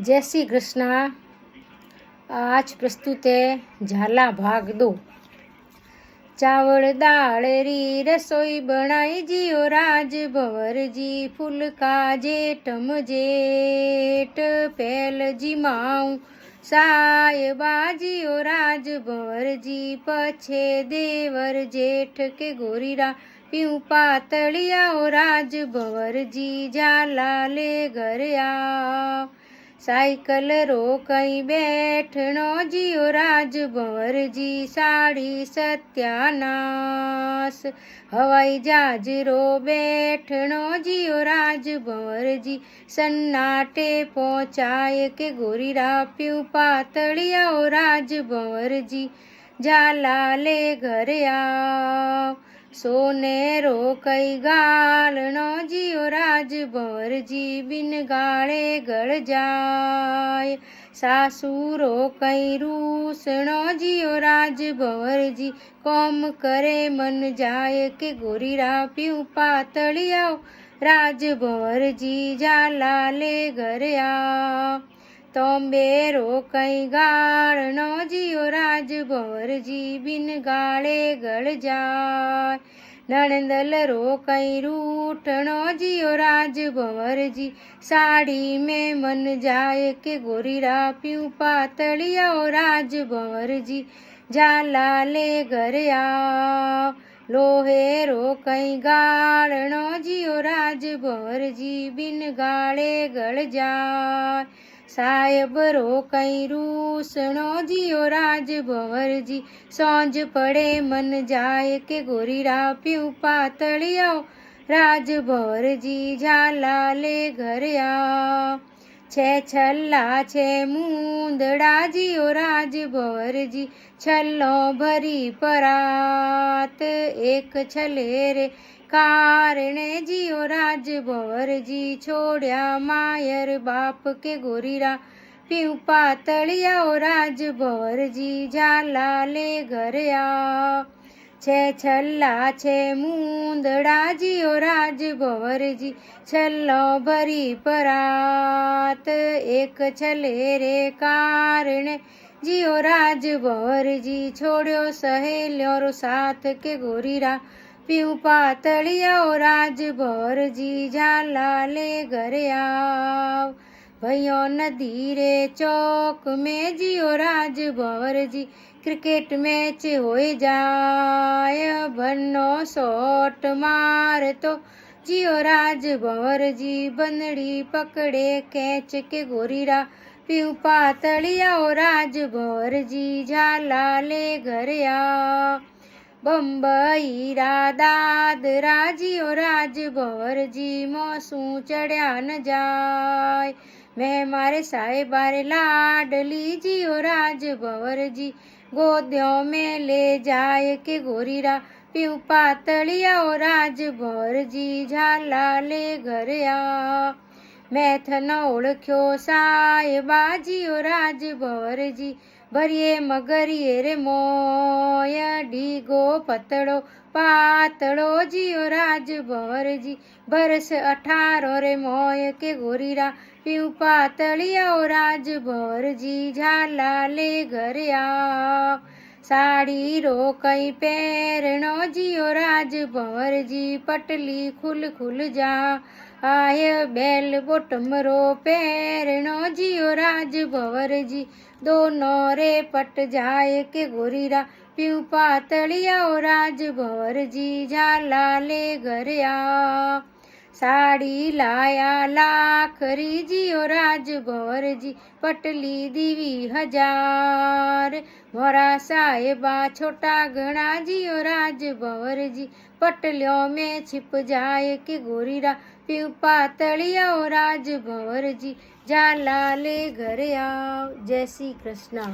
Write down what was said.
जय श्री कृष्णा। आज प्रस्तुत है झाला भाग 2। चावल दाल री रसोई बनाई जियो राज भंवर जी, फुलका जेठम जेठ पहल जी माऊ साय बाजियो राज भंवर जी, पछे देवर जेठ के गोरीरा पीऊ पातलिया ओ राज भंवर जी, झाला ले घर आओ साइकिल रोकई बैठनो जियो राज भंवर जी, साड़ी सत्यानाश हवाई जहाज रो बैठनो जियो राज भंवर जी, सन्नाटे पहुँचाए के गोरीरा पीऊ पातलिया ओ राज भंवर जी, झाला ले घर आओ सोनेरो कई गालनो जियो राज भंवर जी, बिन गाळे गळ जाय सासुरो कई रूसणो जियो राज भंवर जी, कोम करे मन जाय के गोरीरा पीऊ पातलिया राज भंवर जी, झाला ले घर आओ तोंबेरो कई गाळनो जियो राज भंवर जी, बिन गाळे गळ जाय नणंदल रो कई रूठनो जियो राज भंवर जी, साड़ी में मन जाए के गोरीरा पीऊ पातलिया ओ राज भंवर जी, झाला ले घर आओ लोहेरो कई गाळनो जियो राज भंवर जी, बिन गाळे गळ जाय साहेब रो कई रूसणो जियो राज भंवर जी, सांझ पड़े मन जाए के गोरीरा पीऊ पातलिया राज भंवर जी, झाला ले घर आओ छे छल्ला छे मूंदड़ा जियो राज भंवर जी, छल्लो भरी परात एक छले रे कारणे जियो राज भंवर जी, छोड़या मायर बाप के गोरीरा पीऊ पातलिया ओ राज भंवर जी, झाला ले घर आओ छे छल्ला छे मूंदड़ा जियो राज भंवर जी, छल्लो भरी परात एक छले रे कारणे जियो राज भंवर जी, छोड़ो सहेलियों रो साथ के गोरीरा पीऊ पातलिया ओ राज भंवर जी, झाला ले घर आओ भयो नदी रे चौक में जियो राज भंवर जी, क्रिकेट मैच हो जाए बन्नो शॉट मार तो जियो राज भंवर जी, बंदड़ी पकड़े कैच के गोरीरा पीऊ पातलिया ओ राज भंवर जी, झाला ले घर आओ बम्बई रा दादरा जियो राज भंवर जी, मौसू चढ़या न जाय मैं मारे साहेबारे लाडली जियो राज भंवर जी, गोद्यों में ले जाए के गोरीरा पीऊ पातलिया ओ राज भंवर जी, झाला ले घर आओ मैं थन ओळख्यो साहेबा जियो राज भंवर जी, भरिये मगरिये रे मोय डीगो पतड़ो पातड़ो जियो राज भंवर जी, बरस 18 रे मोय के गोरीरा पीऊ पातलिया ओ राज भंवर जी, झाला ले घर आओ साड़ी रो कई पैरणो जियो राज भंवर जी, पटली खुल खुल जा आय बेल बॉटम रो पैरणो जियो राज भंवर जी, दोनों रे पट जाए के गोरीरा पीऊ पातलिया ओ राज भंवर जी, झाला ले घर आओ साड़ी लाया लाखरी जियो राज भंवर जी, पटली दीवी 1000 मोरा साहेबा छोटा घना जियो राज भंवर जी, पटलियों में छिप जाए के गोरीरा पीऊ पातलिया ओ राज भंवर जी, झाला ले घर आओ। जय श्री कृष्णा।